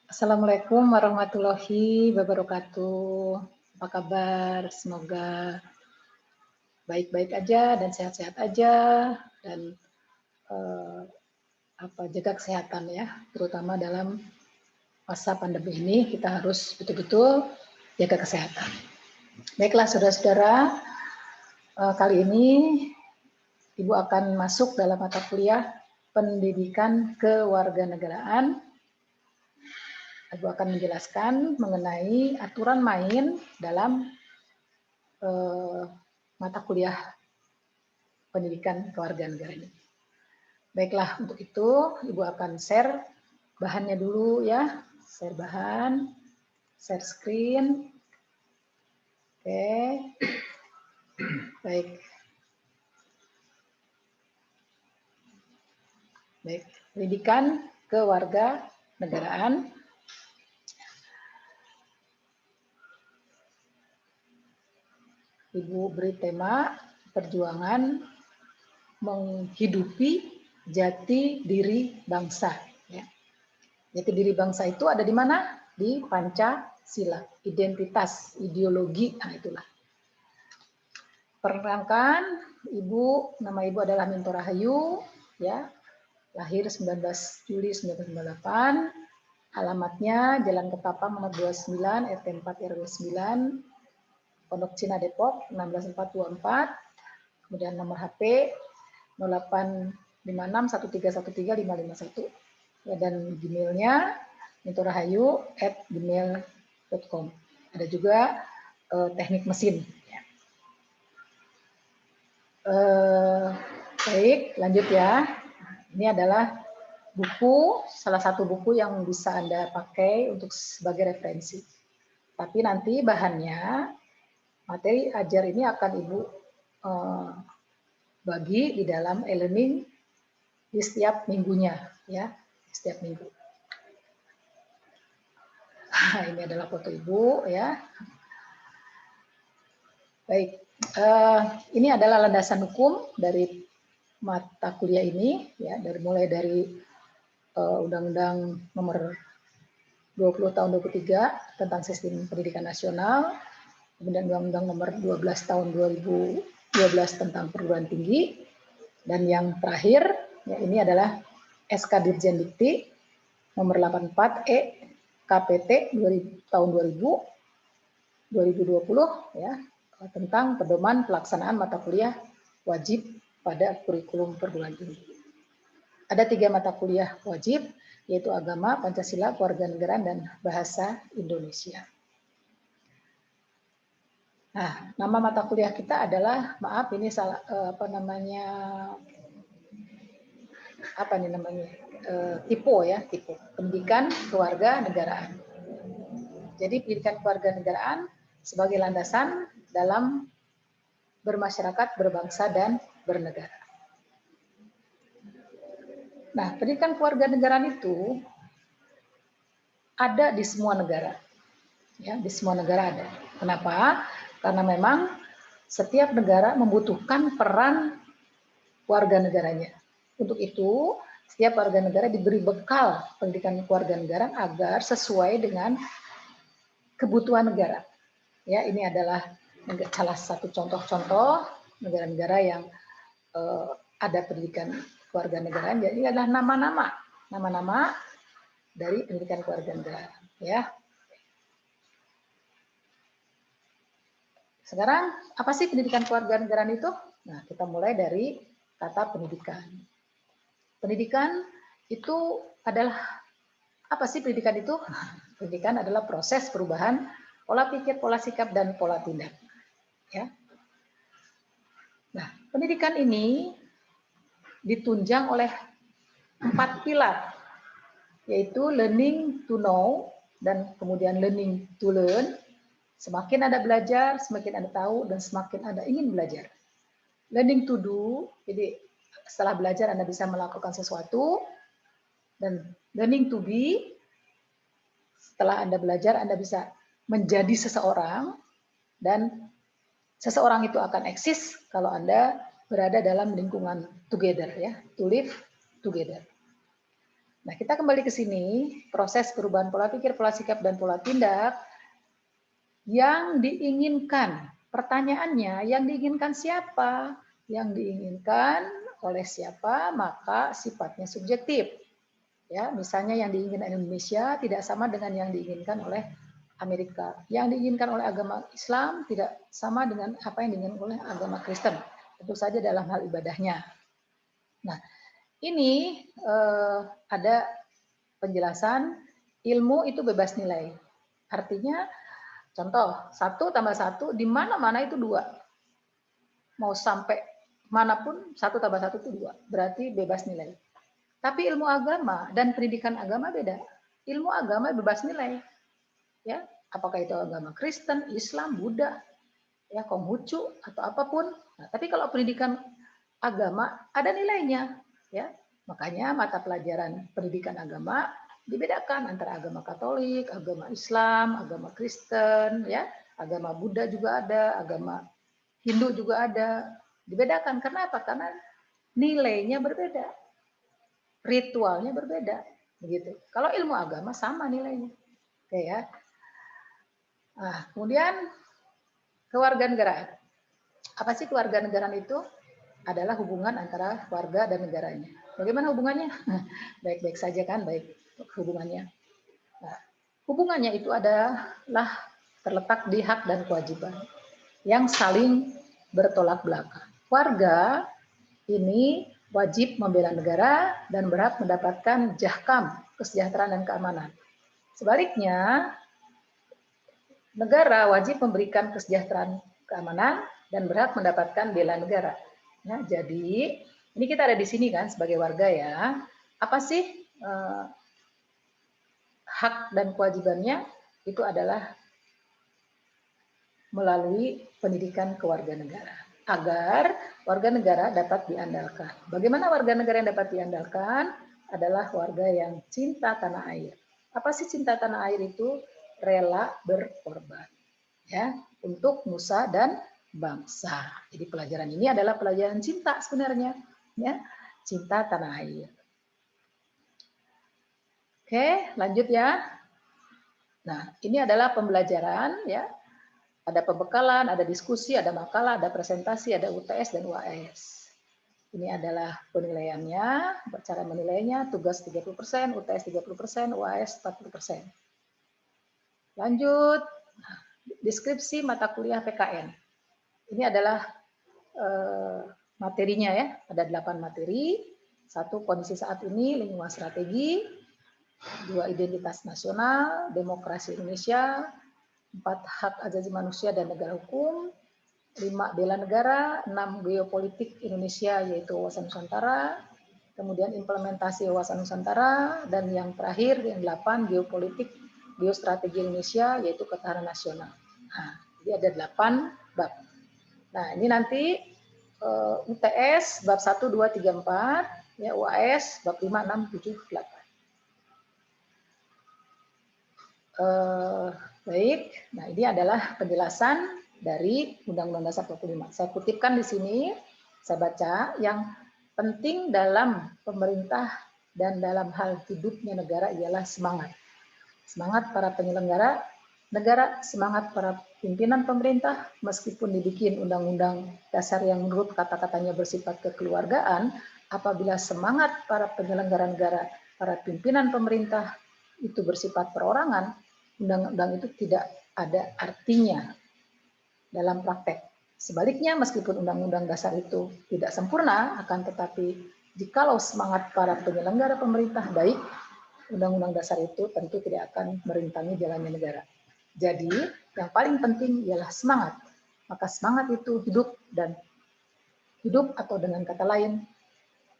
Assalamualaikum warahmatullahi wabarakatuh. Apa kabar? Semoga baik-baik aja dan sehat-sehat aja dan eh, jaga kesehatan ya, terutama dalam masa pandemi ini kita harus betul-betul jaga kesehatan. Baiklah saudara-saudara, kali ini Ibu akan masuk dalam mata kuliah Pendidikan Kewarganegaraan. Ibu akan menjelaskan mengenai aturan main dalam mata kuliah pendidikan kewarganegaraan ini. Baiklah, untuk itu Ibu akan share bahannya dulu ya. Share bahan, share screen. Oke. Baik. Baik, pendidikan kewarganegaraan. Ibu beri tema perjuangan menghidupi jati diri bangsa. Ya. Jati diri bangsa itu ada di mana? Di Pancasila, identitas, ideologi, nah itulah. Perkenalkan, nama Ibu adalah Minto Rahayu, ya, lahir 19 Juli 1998, alamatnya Jalan Ketapang nomor 29, RT 4 RW 9, Pondok Cina Depok 16424, kemudian nomor HP 085613135551, ya, dan Gmailnya mintorahayu@gmail.com. Ada juga teknik mesin. Ya. Baik, lanjut ya. Ini adalah buku, salah satu buku yang bisa Anda pakai untuk sebagai referensi. Tapi nanti bahannya, materi ajar ini akan Ibu bagi di dalam e-learning di setiap minggunya, ya, setiap minggu. Ini adalah foto Ibu, ya. Baik, ini adalah landasan hukum dari mata kuliah ini, ya, mulai dari Undang-Undang Nomor 20 Tahun 23 tentang Sistem Pendidikan Nasional, kemudian Undang-Undang Nomor 12 Tahun 2012 tentang Perguruan Tinggi, dan yang terakhir, ya, ini adalah SK Dirjen Dikti Nomor 84 KPT tahun 2020, ya, tentang pedoman pelaksanaan mata kuliah wajib pada kurikulum perguruan tinggi. Ada 3 mata kuliah wajib, yaitu agama, Pancasila, kewarganegaraan, dan bahasa Indonesia. Nah, nama mata kuliah kita adalah, maaf ini salah, tipe ya, tipe pendidikan kewarganegaraan. Jadi pendidikan kewarganegaraan sebagai landasan dalam bermasyarakat, berbangsa, dan bernegara. Nah, pendidikan kewarganegaraan itu ada di semua negara. Ya, di semua negara ada. Kenapa? Karena memang setiap negara membutuhkan peran warga negaranya. Untuk itu, setiap warga negara diberi bekal pendidikan kewarganegaraan agar sesuai dengan kebutuhan negara. Ya, ini adalah salah satu contoh-contoh negara-negara yang ada pendidikan kewarganegaraan. Jadi adalah nama-nama dari pendidikan kewarganegaraan. Ya. Sekarang apa sih pendidikan kewarganegaraan itu? Nah, kita mulai dari kata pendidikan. Pendidikan itu adalah apa sih pendidikan itu? Pendidikan adalah proses perubahan pola pikir, pola sikap, dan pola tindak. Ya. Nah, pendidikan ini ditunjang oleh 4 pilar, yaitu learning to know, dan kemudian learning to learn. Semakin Anda belajar, semakin Anda tahu, dan semakin Anda ingin belajar. Learning to do, jadi setelah belajar Anda bisa melakukan sesuatu. Dan learning to be, setelah Anda belajar Anda bisa menjadi seseorang, dan seseorang itu akan eksis kalau Anda berada dalam lingkungan together, ya, to live together. Nah, kita kembali ke sini, proses perubahan pola pikir, pola sikap, dan pola tindak yang diinginkan. Pertanyaannya, yang diinginkan siapa? Yang diinginkan oleh siapa, maka sifatnya subjektif. Ya, misalnya yang diinginkan Indonesia tidak sama dengan yang diinginkan oleh Amerika. Yang diinginkan oleh agama Islam tidak sama dengan apa yang diinginkan oleh agama Kristen. Tentu saja dalam hal ibadahnya. Nah, ini ada penjelasan ilmu itu bebas nilai. Artinya, contoh, 1 tambah 1 di mana-mana itu 2. Mau sampai manapun 1 tambah 1 itu 2. Berarti bebas nilai. Tapi ilmu agama dan pendidikan agama beda. Ilmu agama bebas nilai. Ya, apakah itu agama Kristen, Islam, Buddha, ya Konghucu atau apapun. Nah, tapi kalau pendidikan agama ada nilainya, ya. Makanya mata pelajaran pendidikan agama dibedakan antara agama Katolik, agama Islam, agama Kristen, ya, agama Buddha juga ada, agama Hindu juga ada. Dibedakan karena apa? Karena nilainya berbeda, ritualnya berbeda, begitu. Kalau ilmu agama sama nilainya, oke ya. Nah, kemudian kewarganegaraan. Apa sih kewarganegaraan itu? Adalah hubungan antara warga dan negaranya. Bagaimana hubungannya? Baik-baik saja kan, baik hubungannya. Nah, hubungannya itu adalah terletak di hak dan kewajiban yang saling bertolak belakang. Warga ini wajib membela negara dan berhak mendapatkan jahkam, kesejahteraan dan keamanan. Sebaliknya, negara wajib memberikan kesejahteraan, keamanan, dan berhak mendapatkan bela negara. Nah, jadi ini kita ada di sini kan sebagai warga ya. Apa sih hak dan kewajibannya? Itu adalah melalui pendidikan kewarganegaraan agar warga negara dapat diandalkan. Bagaimana warga negara yang dapat diandalkan? Adalah warga yang cinta tanah air. Apa sih cinta tanah air itu? Rela berkorban ya untuk nusa dan bangsa. Jadi pelajaran ini adalah pelajaran cinta sebenarnya, ya, cinta tanah air. Oke, lanjut ya. Nah, ini adalah pembelajaran ya. Ada pembekalan, ada diskusi, ada makalah, ada presentasi, ada UTS dan UAS. Ini adalah penilaiannya, cara menilainya, tugas 30%, UTS 30%, UAS 40%. Lanjut, deskripsi mata kuliah PKN. Ini adalah materinya ya, ada 8 materi. 1 kondisi saat ini, lingkungan strategi. 2 identitas nasional, demokrasi Indonesia. 4 hak asasi manusia dan negara hukum. 5 bela negara. 6 geopolitik Indonesia yaitu wawasan Nusantara. Kemudian implementasi wawasan Nusantara. Dan yang terakhir, yang 8 geopolitik geostrategi Indonesia yaitu ketahanan nasional. Nah, jadi ada 8 bab. Nah, ini nanti UTS bab 1, 2, 3, 4, ya, UAS bab 5, 6, 7, 8. Baik, nah ini adalah penjelasan dari Undang-Undang Dasar 45. Saya kutipkan di sini, saya baca, yang penting dalam pemerintah dan dalam hal hidupnya negara ialah semangat. Semangat para penyelenggara negara, semangat para pimpinan pemerintah, meskipun dibikin undang-undang dasar yang menurut kata-katanya bersifat kekeluargaan, apabila semangat para penyelenggara negara, para pimpinan pemerintah itu bersifat perorangan, undang-undang itu tidak ada artinya dalam praktek. Sebaliknya, meskipun undang-undang dasar itu tidak sempurna, akan tetapi jikalau semangat para penyelenggara pemerintah baik, undang-undang dasar itu tentu tidak akan merintangi jalannya negara. Jadi, yang paling penting ialah semangat. Maka semangat itu hidup, dan hidup atau dengan kata lain,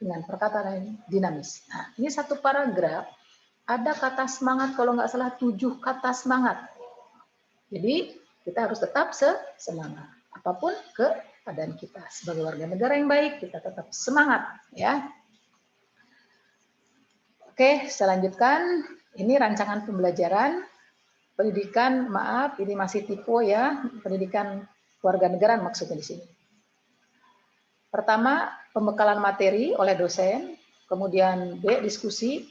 dengan perkataan lain, dinamis. Nah, ini 1 paragraf, ada kata semangat, kalau nggak salah 7 kata semangat. Jadi, kita harus tetap semangat. Apapun keadaan kita. Sebagai warga negara yang baik, kita tetap semangat. Ya. Oke, saya lanjutkan. Ini rancangan pembelajaran. Pendidikan, maaf, ini masih tipe ya, pendidikan kewarganegaraan maksudnya di sini. Pertama, pembekalan materi oleh dosen, kemudian B, diskusi,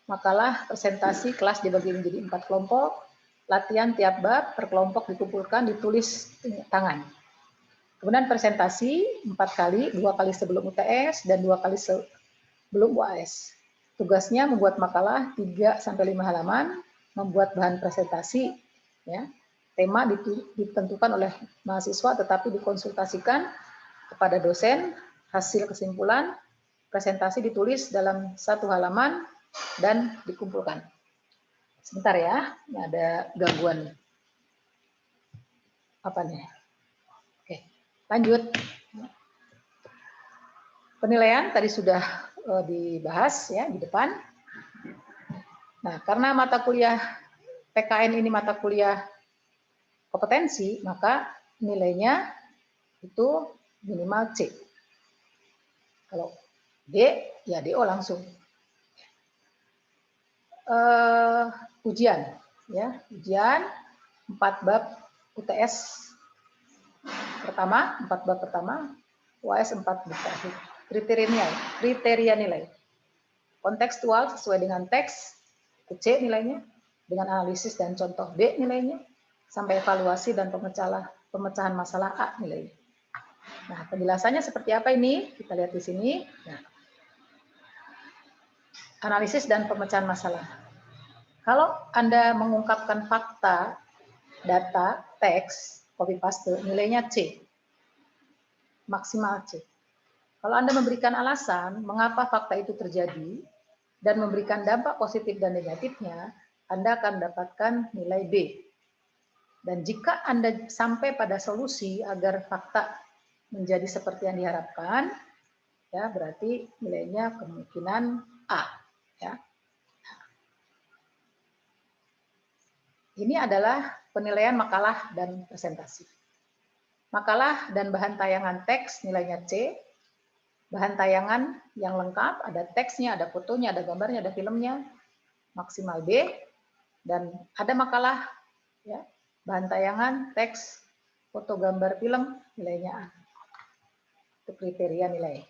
Makalah presentasi kelas dibagi menjadi 4 kelompok. Latihan tiap bab per kelompok dikumpulkan, ditulis tangan. Kemudian presentasi 4 kali, 2 kali sebelum UTS dan 2 kali sebelum UAS. Tugasnya membuat makalah 3-5 halaman, membuat bahan presentasi, ya. Tema ditentukan oleh mahasiswa tetapi dikonsultasikan kepada dosen. Hasil kesimpulan presentasi ditulis dalam 1 halaman dan dikumpulkan. Sebentar ya, ini ada gangguan. Apa nih? Oke, lanjut. Penilaian tadi sudah dibahas ya di depan. Nah, karena mata kuliah PKN ini mata kuliah kompetensi, maka nilainya itu minimal C. Kalau D, ya DO langsung. Ujian, ya ujian 4 bab UTS pertama, 4 bab pertama, UAS 4 bab terakhir. Kriteria nilai. Kontekstual sesuai dengan teks, itu C nilainya, dengan analisis dan contoh D nilainya, sampai evaluasi dan pemecahan masalah A nilainya. Nah, penjelasannya seperti apa ini? Kita lihat di sini. Nah, analisis dan pemecahan masalah. Kalau Anda mengungkapkan fakta, data, teks, copy paste, nilainya C. Maksimal C. Kalau Anda memberikan alasan mengapa fakta itu terjadi dan memberikan dampak positif dan negatifnya, Anda akan mendapatkan nilai B. Dan jika Anda sampai pada solusi agar fakta menjadi seperti yang diharapkan, ya berarti nilainya kemungkinan A. Ya. Ini adalah penilaian makalah dan presentasi. Makalah dan bahan tayangan teks nilainya C. Bahan tayangan yang lengkap, ada teksnya, ada fotonya, ada gambarnya, ada filmnya, maksimal B. Dan ada makalah, ya, bahan tayangan, teks, foto, gambar, film, nilainya A. Itu kriteria nilai.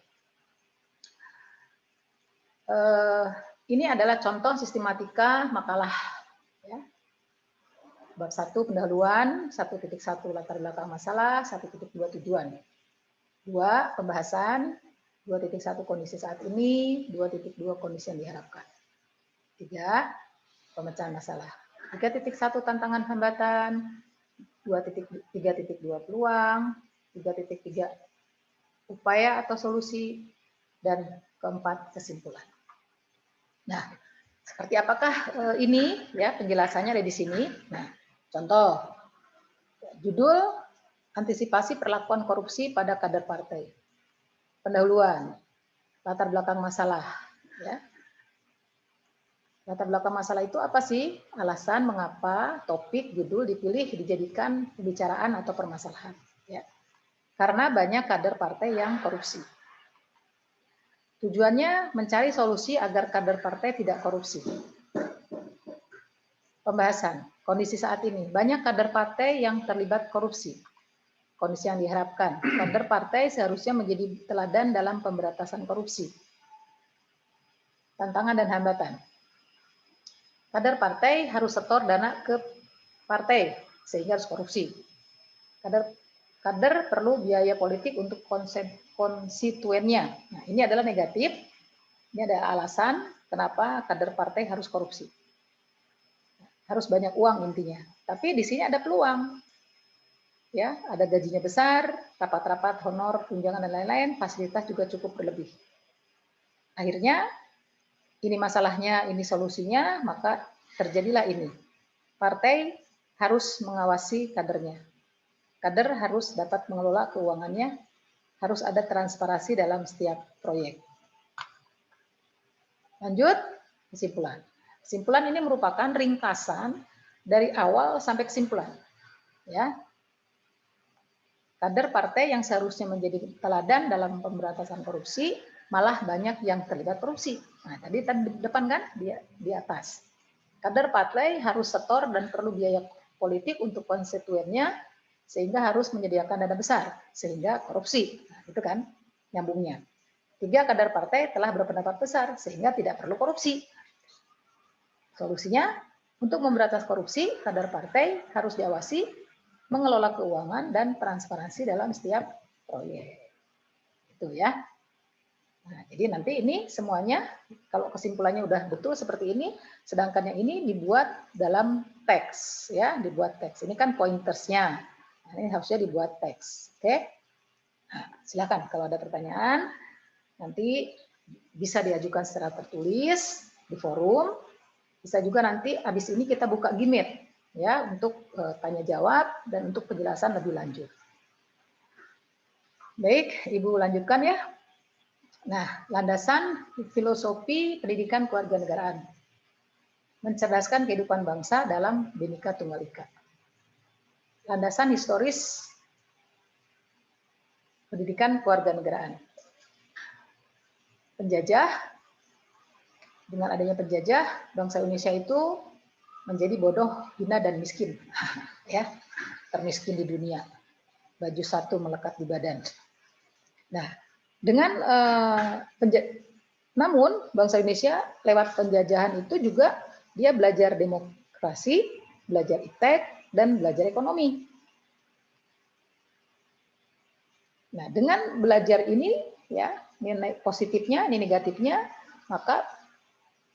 Ini adalah contoh sistematika makalah. Ya. Bab 1 pendahuluan, 1.1 latar belakang masalah, 1.2 tujuan. 2 pembahasan, 2.1 kondisi saat ini, 2.2 kondisi yang diharapkan. 3 pemecahan masalah. 3.1 tantangan hambatan, 3.2 peluang, 3.3 upaya atau solusi, dan keempat kesimpulan. Nah, seperti apakah ini ya penjelasannya ada di sini. Nah, contoh judul antisipasi perlakuan korupsi pada kader partai. Pendahuluan, latar belakang masalah. Ya. Latar belakang masalah itu apa sih? Alasan mengapa topik judul dipilih dijadikan pembicaraan atau permasalahan. Ya. Karena banyak kader partai yang korupsi. Tujuannya mencari solusi agar kader partai tidak korupsi. Pembahasan, kondisi saat ini. Banyak kader partai yang terlibat korupsi. Kondisi yang diharapkan. Kader partai seharusnya menjadi teladan dalam pemberantasan korupsi. Tantangan dan hambatan. Kader partai harus setor dana ke partai sehingga harus korupsi. Kader perlu biaya politik untuk konstituennya. Nah, ini adalah negatif. Ini ada alasan kenapa kader partai harus korupsi. Harus banyak uang intinya. Tapi di sini ada peluang. Ya, ada gajinya besar, rapat-rapat, honor, tunjangan dan lain-lain, fasilitas juga cukup berlebih. Akhirnya ini masalahnya, ini solusinya, maka terjadilah ini. Partai harus mengawasi kadernya. Kader harus dapat mengelola keuangannya, harus ada transparansi dalam setiap proyek. Lanjut, kesimpulan. Kesimpulan ini merupakan ringkasan dari awal sampai kesimpulan. Ya. Kader partai yang seharusnya menjadi teladan dalam pemberantasan korupsi, malah banyak yang terlibat korupsi. Nah, tadi di depan kan, di atas. Kader partai harus setor dan perlu biaya politik untuk konstituennya, sehingga harus menyediakan dana besar, sehingga korupsi. Nah, itu kan nyambungnya. 3, kader partai telah berpendapat besar, sehingga tidak perlu korupsi. Solusinya, untuk memberantas korupsi, kader partai harus diawasi, mengelola keuangan dan transparansi dalam setiap proyek. Itu ya. Nah, jadi nanti ini semuanya, kalau kesimpulannya udah betul seperti ini, sedangkan yang ini dibuat dalam teks, ya, dibuat teks. Ini kan pointersnya. Nah, ini harusnya dibuat teks, oke? Nah, silakan kalau ada pertanyaan, nanti bisa diajukan secara tertulis di forum. Bisa juga nanti habis ini kita buka Gmeet ya untuk tanya jawab dan untuk penjelasan lebih lanjut. Baik, Ibu lanjutkan ya. Nah, landasan filosofi pendidikan kewarganegaraan. Mencerdaskan kehidupan bangsa dalam Bhinneka Tunggal Ika. Landasan historis pendidikan kewarganegaraan. Penjajah, dengan adanya penjajah, bangsa Indonesia itu menjadi bodoh, hina, dan miskin. Ya, termiskin di dunia. Baju satu melekat di badan. Nah, dengan namun bangsa Indonesia lewat penjajahan itu juga dia belajar demokrasi, belajar iptek, dan belajar ekonomi. Nah, dengan belajar ini ya, nilai positifnya, ini negatifnya, maka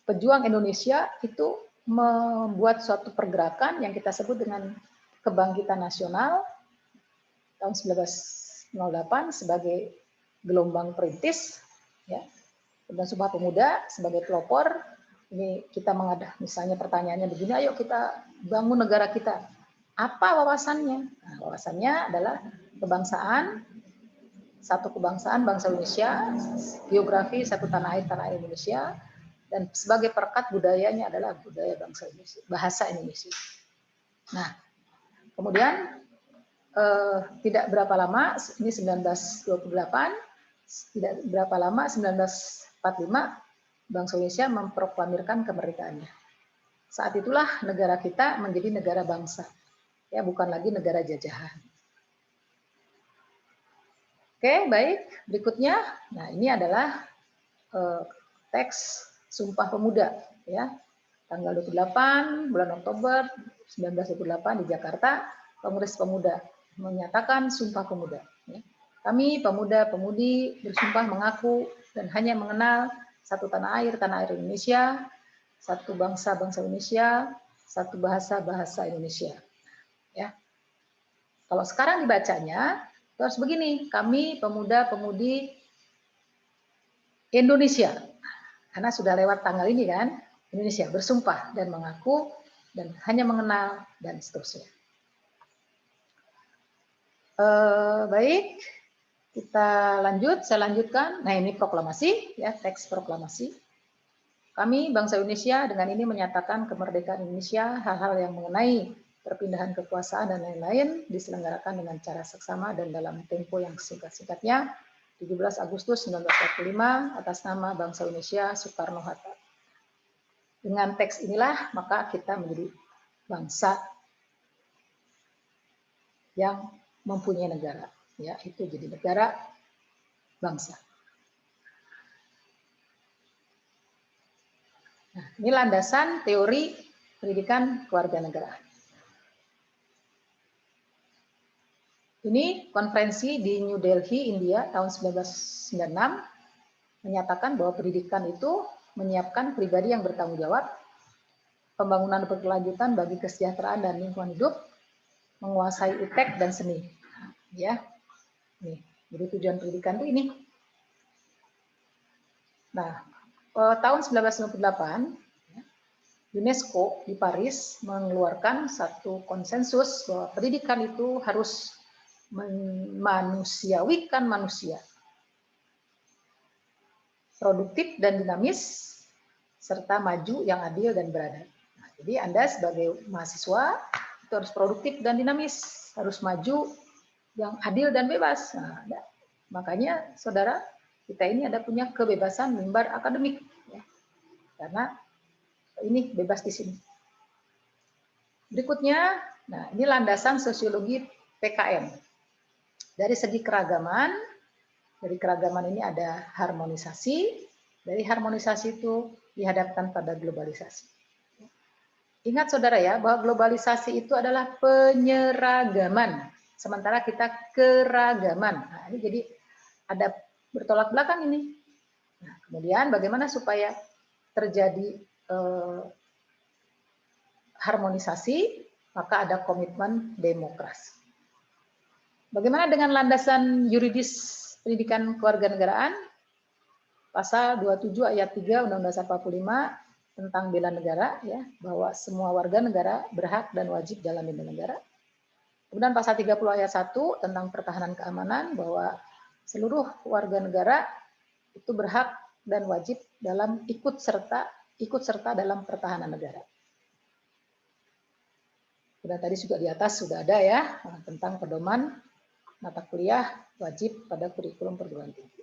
pejuang Indonesia itu membuat suatu pergerakan yang kita sebut dengan kebangkitan nasional tahun 1908 sebagai gelombang perintis, ya, dan Sumpah Pemuda sebagai pelopor. Ini kita mengadah, misalnya pertanyaannya begini, ayo kita bangun negara kita. Apa wawasannya? Nah, wawasannya adalah kebangsaan, satu kebangsaan bangsa Indonesia, geografi satu tanah air Indonesia, dan sebagai perekat budayanya adalah budaya bangsa Indonesia, bahasa Indonesia. Nah, kemudian tidak berapa lama, ini 1928, tidak berapa lama 1945 bangsa Indonesia memproklamirkan kemerdekaannya. Saat itulah negara kita menjadi negara bangsa, ya, bukan lagi negara jajahan. Oke, baik. Berikutnya, nah ini adalah teks Sumpah Pemuda, ya, tanggal 28 bulan Oktober 1928 di Jakarta, Kongres Pemuda menyatakan Sumpah Pemuda. Ya. Kami pemuda-pemudi bersumpah mengaku dan hanya mengenal satu tanah air Indonesia, satu bangsa Indonesia, satu bahasa Indonesia. Ya. Kalau sekarang dibacanya, terus begini, kami pemuda-pemudi Indonesia, karena sudah lewat tanggal ini kan, Indonesia bersumpah dan mengaku dan hanya mengenal dan seterusnya. Baik, kita lanjut, saya lanjutkan. Nah, ini proklamasi, ya, teks proklamasi. Kami bangsa Indonesia dengan ini menyatakan kemerdekaan Indonesia, hal-hal yang mengenai perpindahan kekuasaan dan lain-lain diselenggarakan dengan cara seksama dan dalam tempo yang singkat-singkatnya 17 Agustus 1945 atas nama bangsa Indonesia Soekarno-Hatta. Dengan teks inilah maka kita menjadi bangsa yang mempunyai negara, ya, itu jadi negara bangsa. Nah, ini landasan teori pendidikan kewarganegaraan. Ini konferensi di New Delhi, India tahun 1996 menyatakan bahwa pendidikan itu menyiapkan pribadi yang bertanggung jawab, pembangunan berkelanjutan bagi kesejahteraan dan lingkungan hidup, menguasai iptek dan seni. Ya, nih, jadi tujuan pendidikan itu ini. Nah, tahun 1998 UNESCO di Paris mengeluarkan satu konsensus bahwa pendidikan itu harus memanusiawikan manusia, produktif dan dinamis, serta maju yang adil dan beradab. Nah, jadi Anda sebagai mahasiswa itu harus produktif dan dinamis, harus maju yang adil dan bebas. Nah, makanya saudara, kita ini ada punya kebebasan mimbar akademik, ya, karena ini bebas di sini. Berikutnya, nah ini landasan sosiologi PKM. Dari segi keragaman, ini ada harmonisasi, dari harmonisasi itu dihadapkan pada globalisasi. Ingat saudara ya, bahwa globalisasi itu adalah penyeragaman, sementara kita keragaman. Nah, ini jadi ada bertolak belakang ini. Nah, kemudian bagaimana supaya terjadi harmonisasi, maka ada komitmen demokrasi. Bagaimana dengan landasan yuridis pendidikan kewarganegaraan? Pasal 27 ayat 3 Undang-Undang Dasar 45 tentang bela negara, ya, bahwa semua warga negara berhak dan wajib dalam bela negara. Kemudian pasal 30 ayat 1 tentang pertahanan keamanan, bahwa seluruh warga negara itu berhak dan wajib dalam ikut serta dalam pertahanan negara. Kemudian tadi juga di atas sudah ada ya tentang pedoman mata kuliah wajib pada kurikulum perguruan tinggi.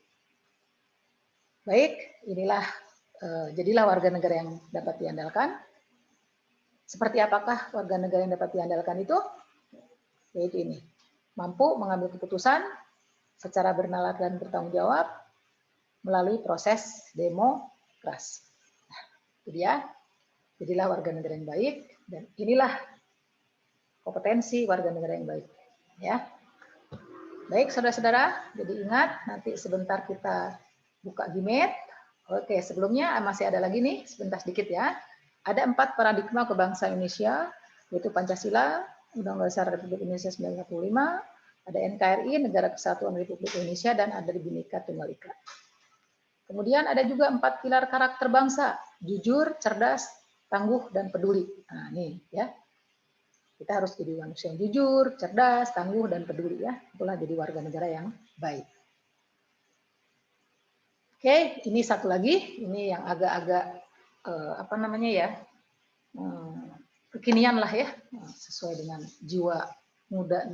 Baik, inilah jadilah warga negara yang dapat diandalkan. Seperti apakah warga negara yang dapat diandalkan itu? Yaitu ini, mampu mengambil keputusan secara bernalar dan bertanggung jawab melalui proses demokrasi. Nah, itu dia, jadilah warga negara yang baik, dan inilah kompetensi warga negara yang baik. Ya, baik saudara-saudara, jadi ingat nanti sebentar kita buka Gmail. Oke, sebelumnya masih ada lagi nih, sebentar sedikit ya. Ada 4 paradigma kebangsaan Indonesia, yaitu Pancasila, Undang-Undang Dasar Republik Indonesia 1945, ada NKRI, Negara Kesatuan Republik Indonesia, dan ada Bhinneka Tunggal Ika. Kemudian ada juga 4 pilar karakter bangsa, jujur, cerdas, tangguh, dan peduli. Nah, ini ya. Kita harus jadi manusia yang jujur, cerdas, tangguh, dan peduli ya. Itulah jadi warga negara yang baik. Oke, ini satu lagi, ini yang agak-agak apa namanya ya, kekinian lah ya, sesuai dengan jiwa muda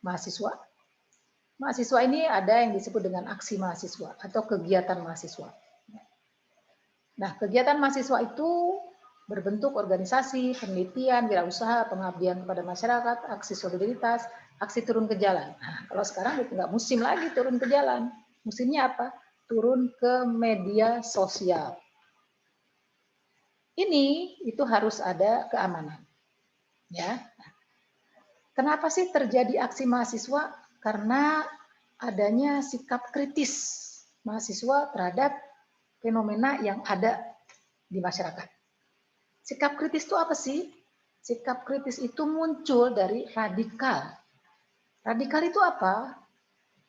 mahasiswa. Mahasiswa ini ada yang disebut dengan aksi mahasiswa atau kegiatan mahasiswa. Nah, kegiatan mahasiswa itu berbentuk organisasi, penelitian, wirausaha, pengabdian kepada masyarakat, aksi solidaritas, aksi turun ke jalan. Nah, kalau sekarang itu nggak musim lagi turun ke jalan. Musimnya apa? Turun ke media sosial. Ini itu harus ada keamanan. Ya. Kenapa sih terjadi aksi mahasiswa? Karena adanya sikap kritis mahasiswa terhadap fenomena yang ada di masyarakat. Sikap kritis itu apa sih? Sikap kritis itu muncul dari radikal. Radikal itu apa?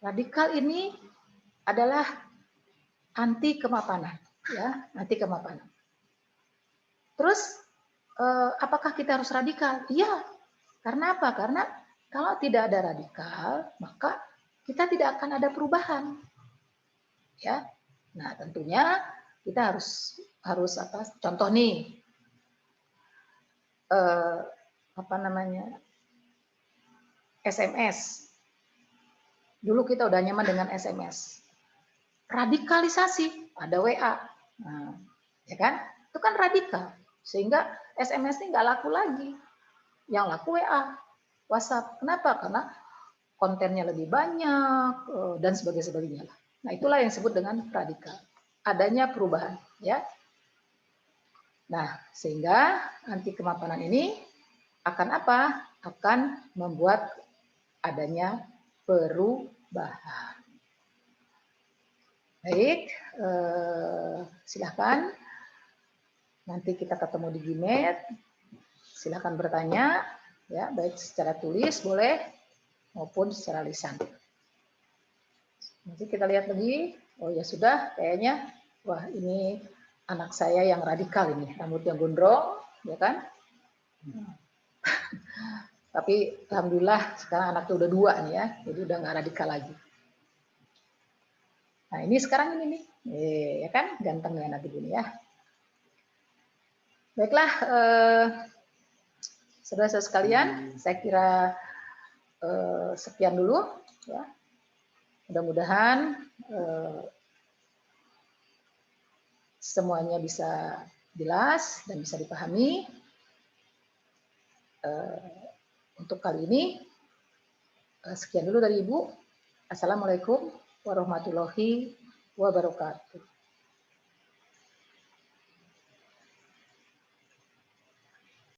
Radikal ini adalah anti kemapanan, ya, anti kemapanan. Terus, apakah kita harus radikal? Iya. Karena apa? Karena kalau tidak ada radikal, maka kita tidak akan ada perubahan. Ya. Nah, tentunya kita harus apa? Contoh nih, apa namanya? SMS. Dulu kita udah nyaman dengan SMS. Radikalisasi, ada WA. Nah, ya kan? Itu kan radikal. Sehingga SMS ini nggak laku lagi. Yang laku WA, WhatsApp. Kenapa? Karena kontennya lebih banyak dan sebagainya. Nah, itulah yang disebut dengan radikal. Adanya perubahan, ya. Nah, sehingga anti kemapanan ini akan apa? Akan membuat adanya perubahan. Baik, silahkan. Nanti kita ketemu di Gmail. Silahkan bertanya, ya, baik secara tulis boleh maupun secara lisan. Nanti kita lihat lagi. Oh ya sudah, kayaknya, wah ini anak saya yang radikal ini, rambutnya gondrong, ya kan? Tapi alhamdulillah sekarang anaknya udah 2 nih ya, jadi udah nggak radikal lagi. Nah ini sekarang ini nih, ya kan, ganteng ya anak ibu nih ya. Baiklah, saudara-saudara sekalian, saya kira sekian dulu ya. Mudah-mudahan semuanya bisa jelas dan bisa dipahami. Untuk kali ini sekian dulu dari Ibu. Assalamualaikum warahmatullahi wabarakatuh.